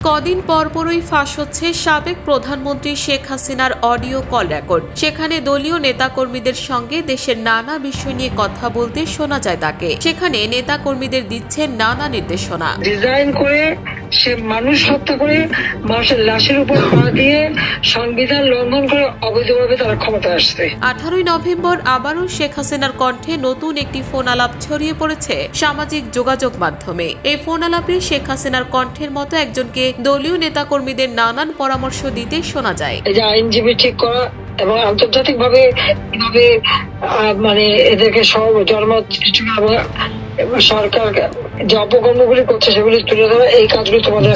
কদিন পরপরই ফাঁস হচ্ছে সাবেক প্রধানমন্ত্রী শেখ হাসিনার অডিও কল রেকর্ড। সেখানে দলীয় নেতাকর্মীদের সঙ্গে দেশের নানা বিষয় নিয়ে কথা বলতে শোনা যায় তাকে। সেখানে নেতাকর্মীদের দিচ্ছেন নানা নির্দেশনা। ডিজাইন করে সে মানুষ হত্যা করে মানুষের লাশের উপর পা দিয়ে সংবিধান লঙ্ঘন করে অবৈধভাবে তারা ক্ষমতায় আসছে। 18 নভেম্বর আবারও শেখ হাসিনার কণ্ঠে নতুন একটি ফোন আলাপ ছড়িয়ে পড়েছে সামাজিক যোগাযোগ মাধ্যমে। এই ফোন আলাপে শেখ হাসিনার কণ্ঠের মতো একজনকে দলীয় নেতাকর্মীদের নানান পরামর্শ দিতে শোনা যায়। এই যে আইনজীবী ঠিক করা এবং আন্তর্জাতিক ভাবে মানে এদেরকে সব জন্ম সরকার যে অপকর্মগুলি করছে সেগুলি তুলে ধরা, এই কাজগুলি তোমাদের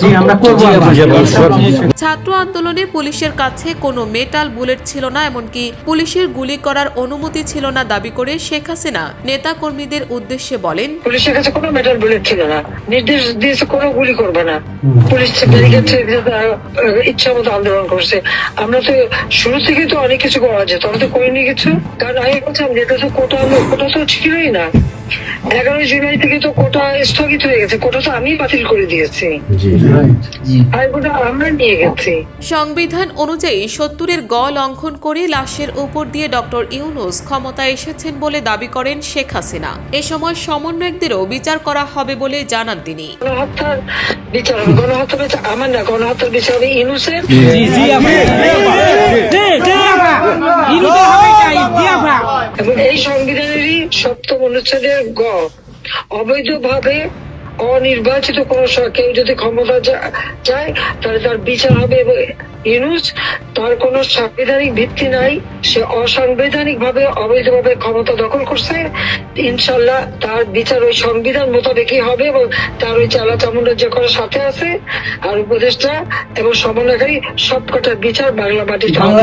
ছাত্র আন্দোলনে পুলিশের কাছে কোনো মেটাল বুলেট ছিল না, এমনকি পুলিশের গুলি করার অনুমতি ছিল না দাবি করে শেখ হাসিনা নেতা কর্মীদের উদ্দেশ্যে বলেন, পুলিশের কাছে কোনো মেটাল বুলেট ছিল না, নির্দেশ দিয়েছে কোনো গুলি করবে না। পুলিশ ইচ্ছা মতো আন্দোলন করছে। আমরা তো শুরু থেকে তো অনেক কিছু করা যেত, আমরা তো করিনি কিছু। কারণ আগে বলছিলাম যেটা তো কোটা তো ছিলই না। 11 জুলাই থেকে তো কোটা স্থগিত হয়ে গেছে, কোটা তো আমি বাতিল করে দিয়েছি, আর কোটা আমরা নিয়ে গেছি। সংবিধান অনুযায়ী 70-এর গ লঙ্ঘন করে লাশের উপর দিয়ে ডক্টর ইউনূস ক্ষমতায় এসেছেন বলে দাবি করেন শেখ হাসিনা। এ সময় সমন্বয়কদেরও বিচার করা হবে বলে জানান তিনি। গণহত্যার বিচার আমার না, গণহত্যার বিচার হবে ইউনূসের। এবং এই সংবিধানেরই 7ম অনুচ্ছেদের গ, অবৈধভাবে অনির্বাচিত কোন কেউ যদি ক্ষমতা যায় তাহলে তার বিচার হবে। এবং ইউনূস তার কোন সাংবিধানিক ভিত্তি নাই, সে অসাংবিধানিক ভাবে অবৈধভাবে ক্ষমতা দখল করছে। ইনশাল্লাহ তার বিচার ওই সংবিধান মোতাবেকই হবে এবং তার ওই চালা চামুন্ডার যে করার সাথে আছে আর উপদেষ্টা এবং সমন্বয়কারী সবকটার বিচার বাংলা মাটিতে হবে।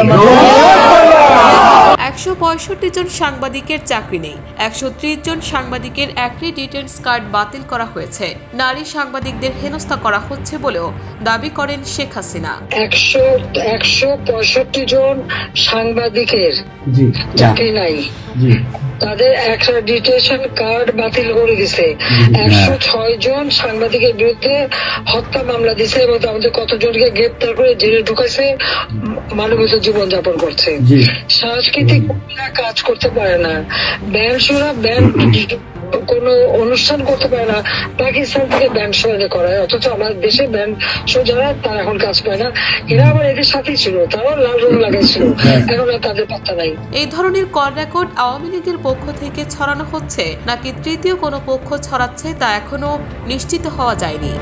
165 জন সাংবাদিকের চাকরি নেই, 130 জন সাংবাদিকের অ্যাক্রিডিটেন্স কার্ড বাতিল করা হয়েছে। নারী সাংবাদিকদের হেনস্থা করা হচ্ছে বলেও দাবি করেন শেখ হাসিনা। 165 জন সাংবাদিকের চাকরি নাই, তাদের অ্যাক্রিডিটেশন কার্ড বাতিল করে দিছে। 106 জন সাংবাদিকের বিরুদ্ধে হত্যা মামলা দিছে এবং আমাদের কতজনকে গ্রেপ্তার করে জেলে ঢুকাইছে, মানবিত জীবনযাপন করছে। সাংস্কৃতিক কাজ করতে পারে না, ব্যান্ড শোনা কোনো অনুষ্ঠান করতে পারে না। পাকিস্তান থেকে ব্যান্ড শো এনে করায়, অথচ আমাদের দেশে ব্যান্ড শো যারা তারা এখন কাজ পায় না। এরা আবার এদের সাথেই ছিল, তারাও লাল রং লাগাইছিল, এখন আর তাদের পাত্তা নাই। এই ধরনের কল রেকর্ড আওয়ামী লীগের পক্ষ থেকে ছড়ানো হচ্ছে নাকি তৃতীয় কোনো পক্ষ ছড়াচ্ছে তা এখনো নিশ্চিত হওয়া যায়নি।